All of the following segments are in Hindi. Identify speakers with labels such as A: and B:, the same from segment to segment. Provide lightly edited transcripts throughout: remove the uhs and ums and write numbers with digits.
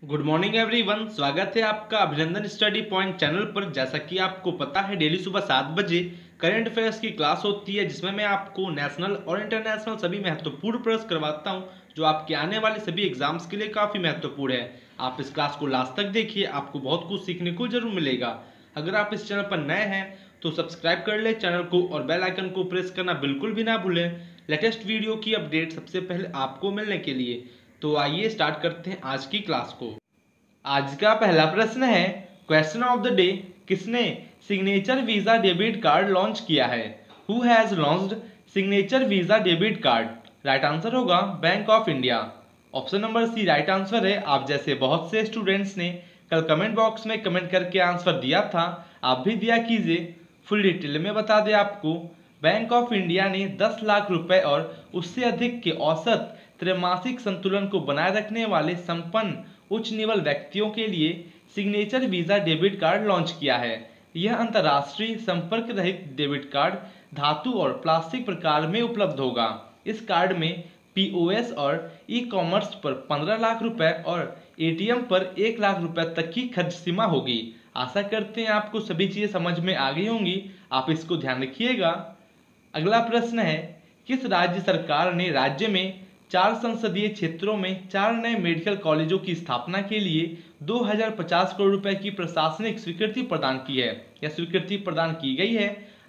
A: Good morning everyone. स्वागत है आपका अभिनंदन स्टडी पॉइंट चैनल पर। जैसा कि आपको पता है डेली सुबह 7 बजे करंट अफेयर्स की क्लास होती है, जिसमें मैं आपको नेशनल और इंटरनेशनल सभी महत्वपूर्ण प्रश्न करवाता हूं, जो आपके आने वाले सभी एग्जाम्स के लिए काफ़ी महत्वपूर्ण है। आप इस क्लास को लास्ट तक देखिए, आपको बहुत कुछ सीखने को जरूर मिलेगा। अगर आप इस चैनल पर नए हैं तो सब्सक्राइब कर ले चैनल को और बेल आइकन को प्रेस करना बिल्कुल भी ना भूलें लेटेस्ट वीडियो की अपडेट सबसे पहले आपको मिलने के लिए। तो आइए स्टार्ट करते हैं आज की क्लास को। आज का पहला प्रश्न है, क्वेश्चन ऑफ द डे, किसने signature Visa debit card launch किया है? Who has launched signature Visa debit card? Right answer होगा Bank of India. Option number C right answer है। आप जैसे बहुत से स्टूडेंट्स ने कल कमेंट बॉक्स में कमेंट करके आंसर दिया था, आप भी दिया कीजिए। फुल डिटेल में बता दें आपको, बैंक ऑफ इंडिया ने 10 लाख रुपए और उससे अधिक के औसत त्रैमासिक संतुलन को बनाए रखने वाले संपन्न उच्च निवल व्यक्तियों के लिए signature Visa debit card launch किया है। यह अंतर्राष्ट्रीय संपर्क रहित डेबिट कार्ड धातु और प्लास्टिक प्रकार में उपलब्ध होगा। इस कार्ड में पीओएस और ई कॉमर्स पर 15 लाख रुपए और एटीएम पर 1 लाख रुपए तक की खर्च सीमा होगी। आशा करते हैं आपको सभी चीजें समझ में आ गई होंगी, आप इसको ध्यान रखिएगा। अगला प्रश्न है, किस राज्य सरकार ने राज्य में 4 संसदीय क्षेत्रों में 4 नए मेडिकल कॉलेजों की स्थापना के लिए 2050 करोड़ रुपए की प्रशासनिक स्वीकृति प्रदान की है? यह स्वीकृति प्रदान की गई है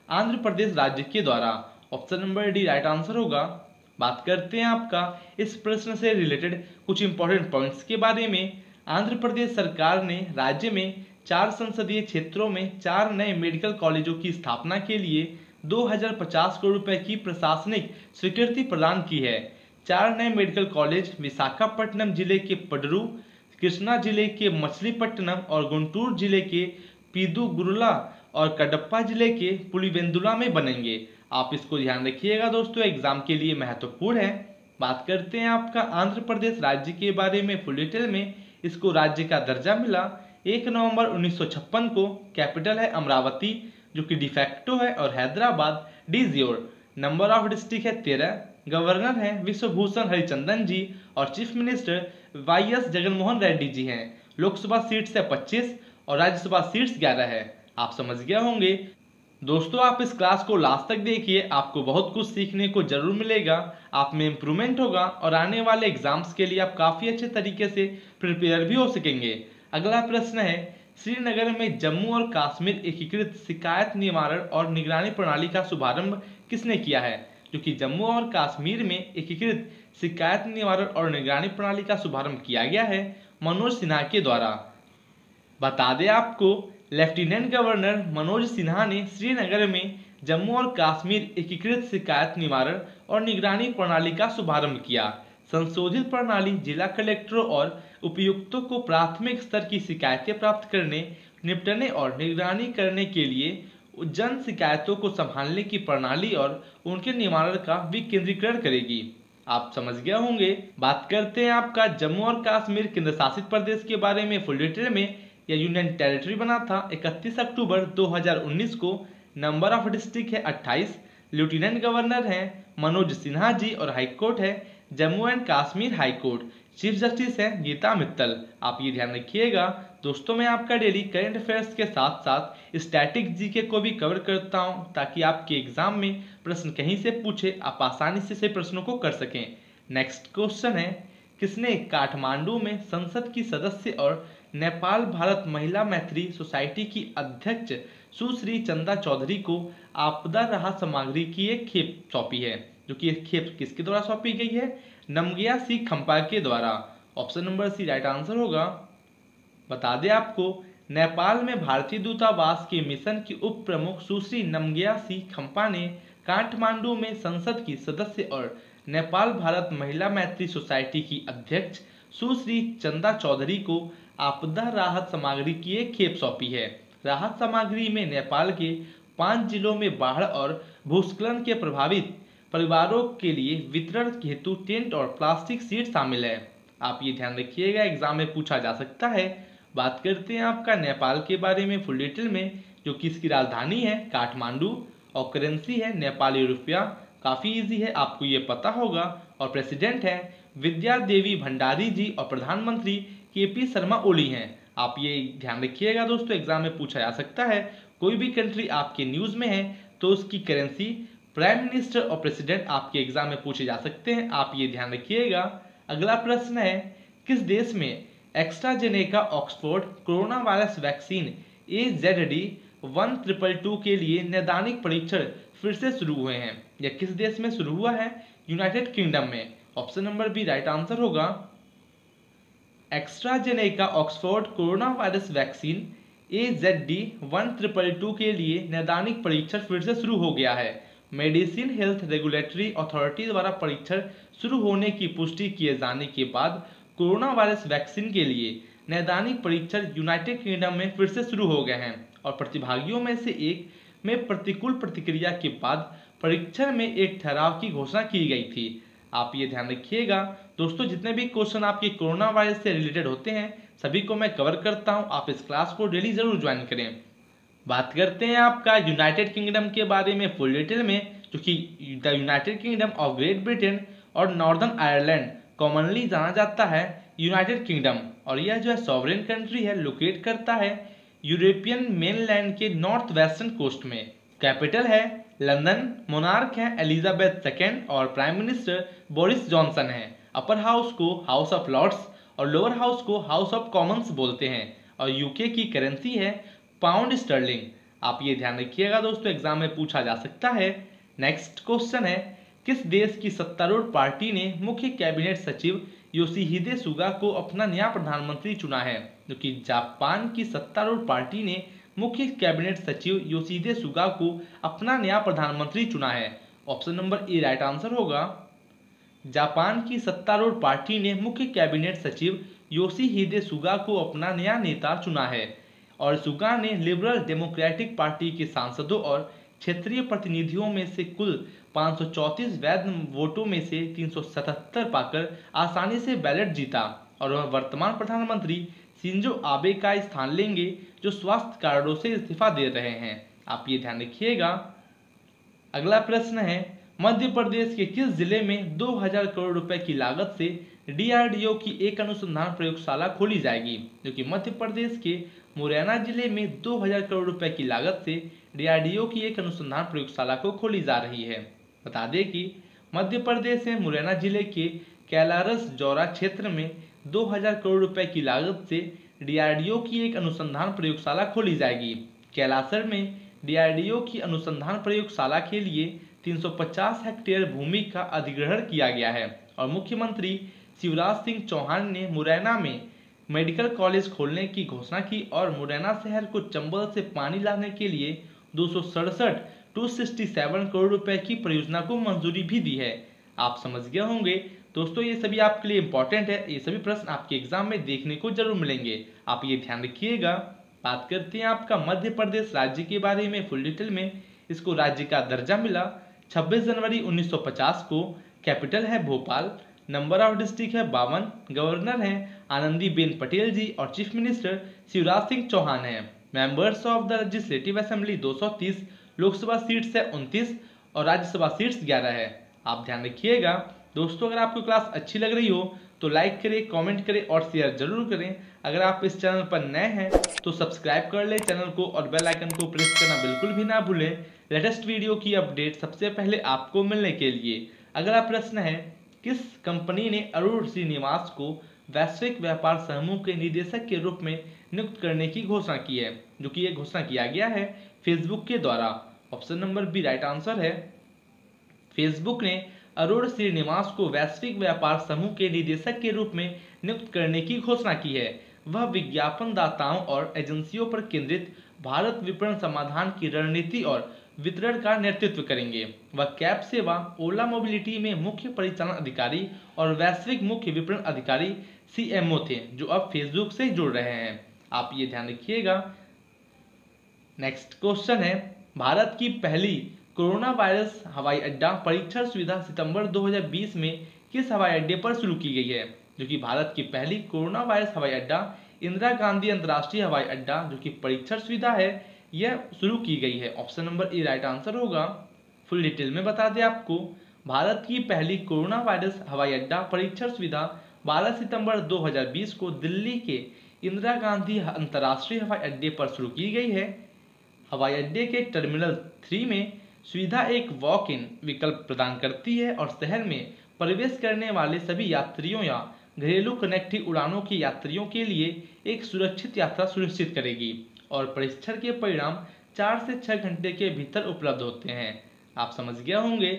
A: आंध्र प्रदेश राज्य के द्वारा। Option number D right answer होगा। बात करते हैं आपका इस प्रश्न से रिलेटेड कुछ इंपॉर्टेंट पॉइंट्स के बारे में। आंध्र प्रदेश सरकार ने राज्य में 4 संसदीय क्षेत्रों में 4 नए मेडिकल कॉलेजों की स्थापना के लिए 2050 करोड़ रुपए की प्रशासनिक स्वीकृति प्रदान की है। 4 नए मेडिकल कॉलेज विशाखापट्टनम जिले के पडरू, कृष्णा जिले के मछलीपट्टनम और गुंटूर जिले के पीदुगुरुला और कडप्पा जिले के पुलिवेंदुला में बनेंगे। आप इसको ध्यान रखिएगा दोस्तों, एग्जाम के लिए महत्वपूर्ण है। बात करते हैं आपका आंध्र प्रदेश राज्य के बारे में फुल डिटेल में। इसको राज्य का दर्जा मिला 1 नवंबर 1956 को। कैपिटल है अमरावती जो कि डिफेक्टो है, और Hyderabad de jure. Number of district है 13। गवर्नर हैं विश्वभूषण हरिचंदन जी और chief minister YS Jaganmohan Reddy ji हैं। लोकसभा सीट्स है 25 और राज्यसभा सीट्स 11 है। आप समझ गए होंगे दोस्तों। आप इस क्लास को लास्ट तक देखिए, आपको बहुत कुछ सीखने को जरूर मिलेगा, आप में इम्प्रूवमेंट होगा और आने वाले एग्जाम्स के लिए आप काफ़ी अच्छे तरीके से प्रिपेयर भी हो सकेंगे। अगला प्रश्न है, श्रीनगर में जम्मू और कश्मीर एकीकृत शिकायत निवारण और निगरानी प्रणाली का शुभारंभ किसने किया है? जो कि जम्मू और कश्मीर में एकीकृत शिकायत निवारण और निगरानी प्रणाली का शुभारंभ किया गया है मनोज सिन्हा के द्वारा। बता दें आपको, लेफ्टिनेंट गवर्नर मनोज सिन्हा ने श्रीनगर में जम्मू और कश्मीर एकीकृत शिकायत निवारण और निगरानी प्रणाली का शुभारंभ किया। संशोधित प्रणाली जिला कलेक्टरों और उपायुक्तों को प्राथमिक स्तर की शिकायतें प्राप्त करने, निपटने और निगरानी करने के लिए जन शिकायतों को संभालने की प्रणाली और उनके निवारण का विकेंद्रीकरण करेगी। आप समझ गए होंगे। बात करते हैं आपका जम्मू और कश्मीर केंद्र शासित प्रदेश के बारे में फुल डिटेल में। यह यूनियन टेरिटरी बना था 31 अक्टूबर 2019 को। नंबर ऑफ डिस्ट्रिक्ट है 28। लेफ्टिनेंट गवर्नर हैं मनोज सिन्हा जी और हाईकोर्ट है Jammu and Kashmir high court. Chief justice है गीता मित्तल। आप ये ध्यान रखिएगा दोस्तों। मैं आपका डेली करंट अफेयर्स के साथ साथ स्टैटिक जीके को भी कवर करता हूं, ताकि आपके एग्जाम में प्रश्न कहीं से पूछे आप आसानी से प्रश्नों को कर सकें। नेक्स्ट क्वेश्चन है, किसने काठमांडू में संसद की सदस्य और नेपाल भारत महिला मैत्री सोसाइटी की अध्यक्ष सुश्री चंदा चौधरी को आपदा राहत सामग्री की एक खेप सौंपी है? जो कि एक खेप किसके द्वारा सौंपी गई है? नमगिया सी खम्पा के द्वारा। Option number C right answer होगा। बता दें आपको, नेपाल में भारतीय दूतावास के मिशन की उप प्रमुख सुश्री नमगिया सी खम्पा ने काठमांडू में संसद की सदस्य और नेपाल भारत महिला मैत्री सोसाइटी की अध्यक्ष सुश्री चंदा चौधरी को आपदा राहत सामग्री की एक खेप सौंपी है। राहत सामग्री में नेपाल के 5 जिलों में बाढ़ और भूस्खलन के प्रभावित परिवारों के लिए वितरण हेतु टेंट और प्लास्टिक सीट शामिल है। आप ये ध्यान रखिएगा, एग्जाम में पूछा जा सकता है। बात करते हैं आपका नेपाल के बारे में फुल डिटेल में। जो कि इसकी राजधानी है काठमांडू और करेंसी है नेपाली रुपया। काफ़ी इजी है, आपको ये पता होगा। और प्रेसिडेंट है विद्या देवी भंडारी जी और प्रधानमंत्री KP शर्मा ओली हैं। आप ये ध्यान रखिएगा दोस्तों, एग्जाम में पूछा जा सकता है। कोई भी कंट्री आपके न्यूज में है तो उसकी करेंसी प्राइम मिनिस्टर और प्रेसिडेंट आपके एग्जाम में पूछे जा सकते हैं, आप ये ध्यान रखिएगा। अगला प्रश्न है, किस देश में AstraZeneca Oxford corona virus vaccine AZD1222 के लिए नैदानिक परीक्षण फिर से शुरू हुए हैं? यह किस देश में शुरू हुआ है? यूनाइटेड किंगडम में। Option number B right answer होगा। AstraZeneca Oxford corona virus vaccine AZD1222 के लिए नैदानिक परीक्षण फिर से शुरू हो गया है। मेडिसिन हेल्थ रेगुलेटरी अथॉरिटी द्वारा परीक्षण शुरू होने की पुष्टि किए जाने के बाद कोरोना वायरस वैक्सीन के लिए नैदानिक परीक्षण यूनाइटेड किंगडम में फिर से शुरू हो गए हैं और प्रतिभागियों में से एक में प्रतिकूल प्रतिक्रिया के बाद परीक्षण में एक ठहराव की घोषणा की गई थी। आप ये ध्यान रखिएगा दोस्तों, जितने भी क्वेश्चन आपके कोरोना वायरस से रिलेटेड होते हैं सभी को मैं कवर करता हूं, आप इस क्लास को डेली जरूर ज्वाइन करें। बात करते हैं आपका यूनाइटेड किंगडम के बारे में फुल डिटेल में, जो कि the United kingdom of great Britain और नॉर्दर्न आयरलैंड कॉमनली जाना जाता है यूनाइटेड किंगडम, और यह जो है सॉवरेन कंट्री है, लोकेट करता है यूरोपियन मेनलैंड के नॉर्थ वेस्टर्न कोस्ट में। कैपिटल है लंदन, मोनार्क है एलिजाबेथ सेकेंड और प्राइम मिनिस्टर बोरिस जॉनसन है। अपर हाउस को हाउस ऑफ लॉर्ड्स और लोअर हाउस को हाउस ऑफ कॉमन्स बोलते हैं और यूके की करेंसी है पाउंड स्टर्लिंग। आप ये ध्यान रखिएगा दोस्तों, एग्जाम में पूछा जा सकता है। नेक्स्ट क्वेश्चन है, किस देश की सत्तारूढ़ पार्टी ने मुख्य कैबिनेट सचिव योशिहिदे सुगा को अपना नया प्रधानमंत्री चुना है? जो कि जापान की सत्तारूढ़ पार्टी ने मुख्य कैबिनेट सचिव योशिहिदे सुगा को अपना नया प्रधानमंत्री चुना है। Option number A right answer होगा। जापान की सत्तारूढ़ पार्टी ने मुख्य कैबिनेट सचिव योशिहिदे सुगा को अपना नया नेता चुना है और सुगा ने लिबरल डेमोक्रेटिक पार्टी के सांसदों और क्षेत्रीय प्रतिनिधियों में से कुल 534 वैध वोटों में से 377 पाकर आसानी से बैलेट जीता और वह वर्तमान प्रधानमंत्री शिंजो आबे का स्थान लेंगे, जो स्वास्थ्य कारणों से इस्तीफा दे रहे हैं। आप ये ध्यान रखिएगा। अगला प्रश्न है, मध्य प्रदेश के किस जिले में 2000 करोड़ रुपए की लागत से DRDO की एक अनुसंधान प्रयोगशाला खोली जाएगी? जो कि मध्य प्रदेश के मुरैना जिले में 2000 करोड़ रुपए की लागत से DRDO की एक अनुसंधान प्रयोगशाला को खोली जा रही है। बता दें कि मध्य प्रदेश में मुरैना जिले के कैलारस जौरा क्षेत्र में 2000 करोड़ रुपए की लागत से DRDO की एक अनुसंधान प्रयोगशाला खोली जाएगी। कैलासर में DRDO की अनुसंधान प्रयोगशाला के लिए 350 हेक्टेयर भूमि का अधिग्रहण किया गया है और मुख्यमंत्री शिवराज सिंह चौहान ने मुरैना में मेडिकल कॉलेज खोलने की घोषणा की और मुरैना शहर को चंबल से पानी लाने के लिए 267 करोड़ रुपए की परियोजना को मंजूरी भी दी है। आप समझ गए होंगे दोस्तों, ये सभी आपके लिए इंपॉर्टेंट है, ये सभी प्रश्न आपके एग्जाम में देखने को जरूर मिलेंगे, आप ये ध्यान रखिएगा। बात करते हैं आपका मध्य प्रदेश राज्य के बारे में फुल डिटेल में। इसको राज्य का दर्जा मिला 26 जनवरी 1950 को। कैपिटल है भोपाल, नंबर ऑफ डिस्ट्रिक्ट है 52, गवर्नर हैं आनंदीबेन पटेल जी और चीफ मिनिस्टर शिवराज सिंह चौहान हैं। Members of the legislative assembly 230, Lok Sabha seats है 29 और राज्यसभा सीट्स 11 है। आप ध्यान रखिएगा दोस्तों, अगर आपको क्लास अच्छी लग रही हो तो लाइक करें, कमेंट करें और शेयर जरूर करें। अगर आप इस चैनल पर नए हैं तो सब्सक्राइब कर लें चैनल को और बेल आइकन को प्रेस करना बिल्कुल भी ना भूलें लेटेस्ट वीडियो की अपडेट सबसे पहले आपको मिलने के लिए। अगला प्रश्न है, किस कंपनी ने अरुण श्रीनिवास को वैश्विक व्यापार समूह के निदेशक के रूप में नियुक्त करने की घोषणा की है? जो कि यह घोषणा किया गया है फेसबुक के द्वारा। Option number B right answer है। फेसबुक ने अरुण श्रीनिवास को वैश्विक व्यापार समूह के निदेशक के रूप में नियुक्त करने की घोषणा की है। वह विज्ञापन दाताओं और एजेंसियों पर केंद्रित भारत विपणन समाधान की रणनीति और वितरण का नेतृत्व करेंगे। वह कैब सेवा, ओला मोबिलिटी में मुख्य परिचालन अधिकारी और वैश्विक मुख्य विपणन अधिकारी CMO थे, जो अब फेसबुक से जुड़ रहे हैं। आप ये ध्यान रखिएगा। नेक्स्ट क्वेश्चन है, भारत की पहली कोरोना वायरस हवाई अड्डा परीक्षण सुविधा सितंबर 2020 में किस हवाई अड्डे पर शुरू की गई है? जो कि भारत की पहली कोरोना वायरस हवाई अड्डा इंदिरा गांधी अंतर्राष्ट्रीय हवाई अड्डा, जो कि परीक्षण सुविधा है, यह शुरू की गई है। Option number A right answer होगा। फुल डिटेल में बता दें आपको, भारत की पहली कोरोना वायरस हवाई अड्डा परीक्षण सुविधा 12 सितंबर 2020 को दिल्ली के इंदिरा गांधी अंतर्राष्ट्रीय हवाई अड्डे पर शुरू की गई है। हवाई अड्डे के टर्मिनल 3 में सुविधा एक वॉक इन विकल्प प्रदान करती है और शहर में प्रवेश करने वाले सभी यात्रियों या घरेलू कनेक्टिंग उड़ानों के यात्रियों के लिए एक सुरक्षित यात्रा सुनिश्चित करेगी और परीक्षण के परिणाम 4 से 6 घंटे के भीतर उपलब्ध होते हैं। आप समझ गए होंगे।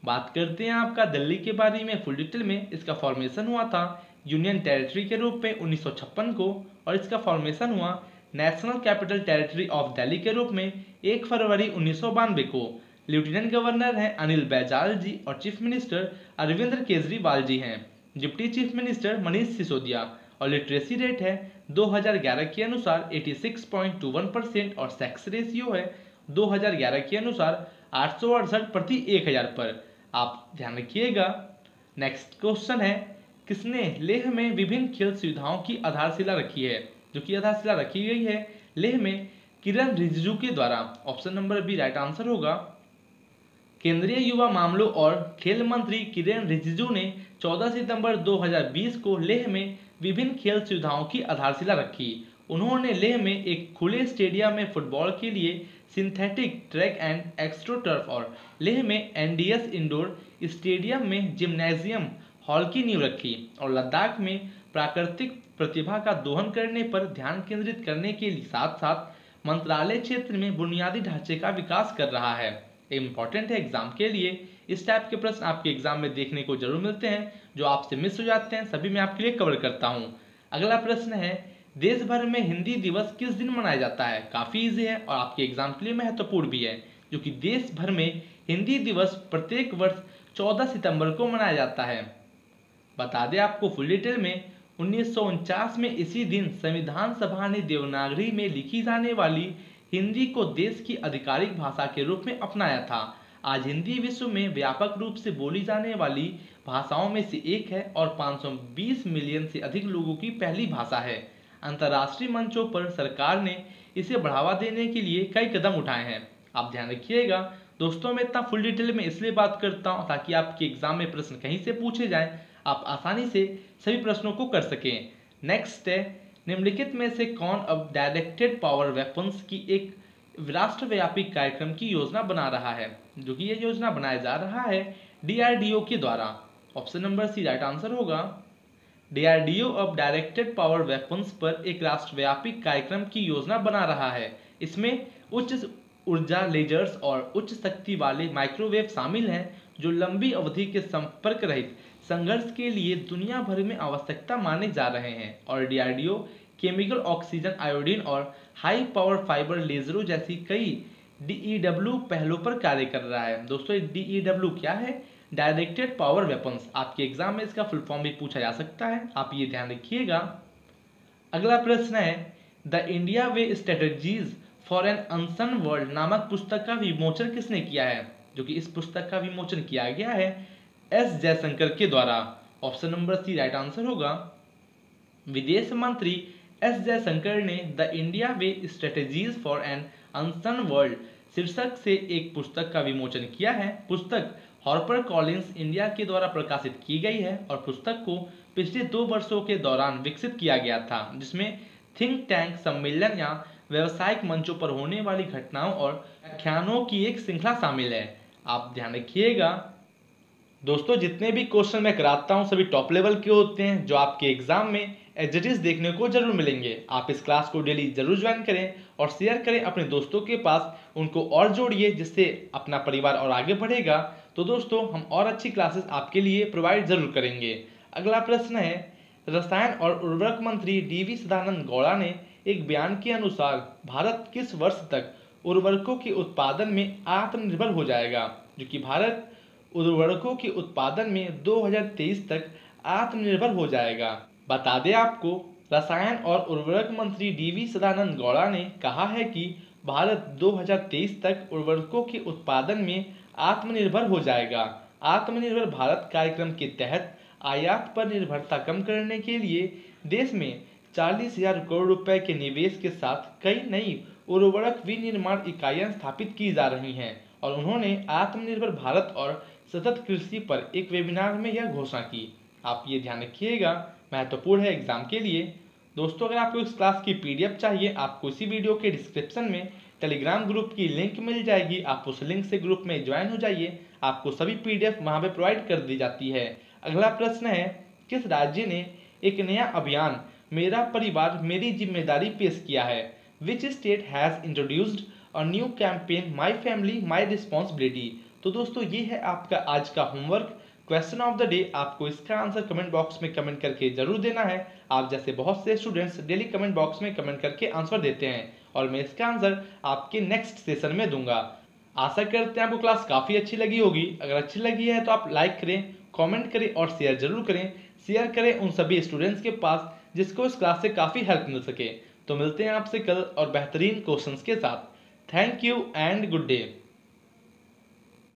A: बात करते हैं आपका दिल्ली के बारे में फुल डिटेल में। इसका फॉर्मेशन हुआ था यूनियन टेरिटरी के रूप में 1956 को और इसका फॉर्मेशन हुआ national capital territory of Delhi के रूप में 1 फरवरी 1992 को। लेफ्टिनेंट गवर्नर हैं अनिल बैजल जी और चीफ मिनिस्टर अरविंद केजरीवाल जी हैं। Deputy chief minister Manish Sisodia और लिटरेसी रेट है 2011 के अनुसार 86.21% और सेक्स रेशियो है 2011 के अनुसार 868 प्रति 1000 पर। आप ध्यान रखिएगा। नेक्स्ट क्वेश्चन है, किसने लेह में विभिन्न खेल सुविधाओं की आधारशिला रखी है? जो कि आधारशिला रखी गई है लेह में किरण रिजिजू के द्वारा। Option number B right answer होगा। केंद्रीय युवा मामलों और खेल मंत्री किरण रिजिजू ने 14 सितंबर 2020 को लेह में विभिन्न खेल सुविधाओं की आधारशिला रखी। उन्होंने लेह में एक खुले स्टेडियम में फुटबॉल के लिए सिंथेटिक ट्रैक एंड एक्स्ट्रोटर्फ और लेह में एनडीएस इंडोर स्टेडियम में जिम्नेजियम हॉल की नींव रखी और लद्दाख में प्राकृतिक प्रतिभा का दोहन करने पर ध्यान केंद्रित करने के साथ साथ मंत्रालय क्षेत्र में बुनियादी ढांचे का विकास कर रहा है। इम्पॉर्टेंट है एग्जाम के लिए। इस टाइप के प्रश्न आपके एग्जाम में देखने को जरूर मिलते हैं, जो आपसे मिस हो जाते हैं सभी मैं आपके लिए कवर करता हूं। अगला प्रश्न है, देश भर में हिंदी दिवस किस दिन मनाया जाता है? काफी इजी है और आपके एग्जाम के लिए महत्वपूर्ण भी है, जो कि देश भर में हिंदी दिवस प्रत्येक वर्ष 14 सितंबर को मनाया जाता है। बता दें आपको फुल डिटेल में, 1949 में इसी दिन संविधान सभा ने देवनागरी में लिखी जाने वाली हिंदी को देश की आधिकारिक भाषा के रूप में अपनाया था। आज हिंदी विश्व में व्यापक रूप से बोली जाने वाली भाषाओं में से एक है और 520 मिलियन से अधिक लोगों की पहली भाषा है। अंतर्राष्ट्रीय मंचों पर सरकार ने इसे बढ़ावा देने के लिए कई कदम उठाए हैं। आप ध्यान रखिएगा दोस्तों, मैं इतना फुल डिटेल में इसलिए बात करता हूँ ताकि आपके एग्जाम में प्रश्न कहीं से पूछे जाएं, आप आसानी से सभी प्रश्नों को कर सकें। नेक्स्ट है, निम्नलिखित में से कौन अब डायरेक्टेड पावर वेपन्स की एक राष्ट्रव्यापी कार्यक्रम की योजना बना रहा है? जो कि यह योजना बनाया जा रहा है डीआरडीओ के द्वारा। Option number C right answer होगा। डीआरडीओ अब डायरेक्टेड पावर वेपन्स पर एक राष्ट्रव्यापी कार्यक्रम की योजना बना रहा है। इसमें उच्च ऊर्जा लेजर्स और उच्च शक्ति वाले माइक्रोवेव शामिल हैं, जो लंबी अवधि के संपर्क रहित संघर्ष के लिए दुनिया भर में आवश्यकता माने जा रहे हैं। और डीआरडीओ केमिकल ऑक्सीजन आयोडीन और हाई पावर फाइबर लेजरों जैसी कई डीईडब्ल्यू पहलों पर कार्य कर रहा है। दोस्तों डीईडब्ल्यू क्या है? Directed power weapons. आपके एग्जाम में इसका फुल फॉर्म भी पूछा जा सकता है, आप ये ध्यान रखिएगा। अगला प्रश्न है, the India way strategies for an uncertain world नामक पुस्तक का विमोचन किसने किया है? जो कि इस पुस्तक का विमोचन किया गया है एस जयशंकर के द्वारा। Option number C right answer होगा। विदेश मंत्री एस जयशंकर ने the India way strategies for an uncertain world शीर्षक से एक पुस्तक का विमोचन किया है। पुस्तक हार्पर कॉलिंस इंडिया के द्वारा प्रकाशित की गई है और पुस्तक को पिछले 2 वर्षों के दौरान विकसित किया गया था, जिसमें थिंक टैंक सम्मेलन या व्यावसायिक मंचों पर होने वाली घटनाओं और व्याख्यानों की एक श्रृंखला शामिल है। आप ध्यान रखिएगा दोस्तों, जितने भी क्वेश्चन मैं कराता हूं सभी टॉप लेवल के होते हैं, जो आपके एग्जाम में एज देखने को जरूर मिलेंगे। आप इस क्लास को डेली जरूर ज्वाइन करें और शेयर करें अपने दोस्तों के पास, उनको और जोड़िए, जिससे अपना परिवार और आगे बढ़ेगा। तो दोस्तों हम और अच्छी क्लासेस आपके लिए प्रोवाइड जरूर करेंगे। अगला प्रश्न है, रसायन और उर्वरक मंत्री डीवी सदानंद गौड़ा ने एक बयान के अनुसार भारत किस वर्ष तक उर्वरकों के उत्पादन में आत्मनिर्भर हो जाएगा? जो कि भारत उर्वरकों के उत्पादन में 2023 तक आत्मनिर्भर हो जाएगा। बता दें आपको, रसायन और उर्वरक मंत्री डीवी सदानंद गौड़ा ने कहा है कि भारत 2023 तक उर्वरकों के उत्पादन में आत्मनिर्भर हो जाएगा। आत्मनिर्भर भारत कार्यक्रम के तहत आयात पर निर्भरता कम करने के लिए देश में 40,000 करोड़ रुपए के निवेश के साथ कई नई उर्वरक विनिर्माण इकाइयां स्थापित की जा रही हैं। और उन्होंने आत्मनिर्भर भारत और सतत कृषि पर एक वेबिनार में यह घोषणा की। आप ये ध्यान रखिएगा। महत्वपूर्ण है एग्जाम के लिए। दोस्तों अगर आपको इस क्लास की पीडीएफ चाहिए, आपको इसी वीडियो के डिस्क्रिप्शन में टेलीग्राम ग्रुप की लिंक मिल जाएगी। आप उस लिंक से ग्रुप में ज्वाइन हो जाइए, आपको सभी पीडीएफ वहां पे प्रोवाइड कर दी जाती है। अगला प्रश्न है, किस राज्य ने एक नया अभियान मेरा परिवार मेरी जिम्मेदारी पेश किया है? Which state has introduced a new campaign my family my responsibility? तो दोस्तों ये है आपका आज का homework, question of the day. आपको इसका आंसर कमेंट बॉक्स में कमेंट करके जरूर देना है। आप जैसे बहुत से स्टूडेंट्स डेली कमेंट बॉक्स में कमेंट करके आंसर देते हैं और मैं इसका आंसर आपके नेक्स्ट सेशन में दूंगा। आशा करते हैं आपको क्लास काफ़ी अच्छी लगी होगी। अगर अच्छी लगी है तो आप लाइक करें, कमेंट करें और शेयर जरूर करें। शेयर करें उन सभी स्टूडेंट्स के पास जिसको इस क्लास से काफ़ी हेल्प मिल सके। तो मिलते हैं आपसे कल और बेहतरीन क्वेश्चंस के साथ। Thank you and good day.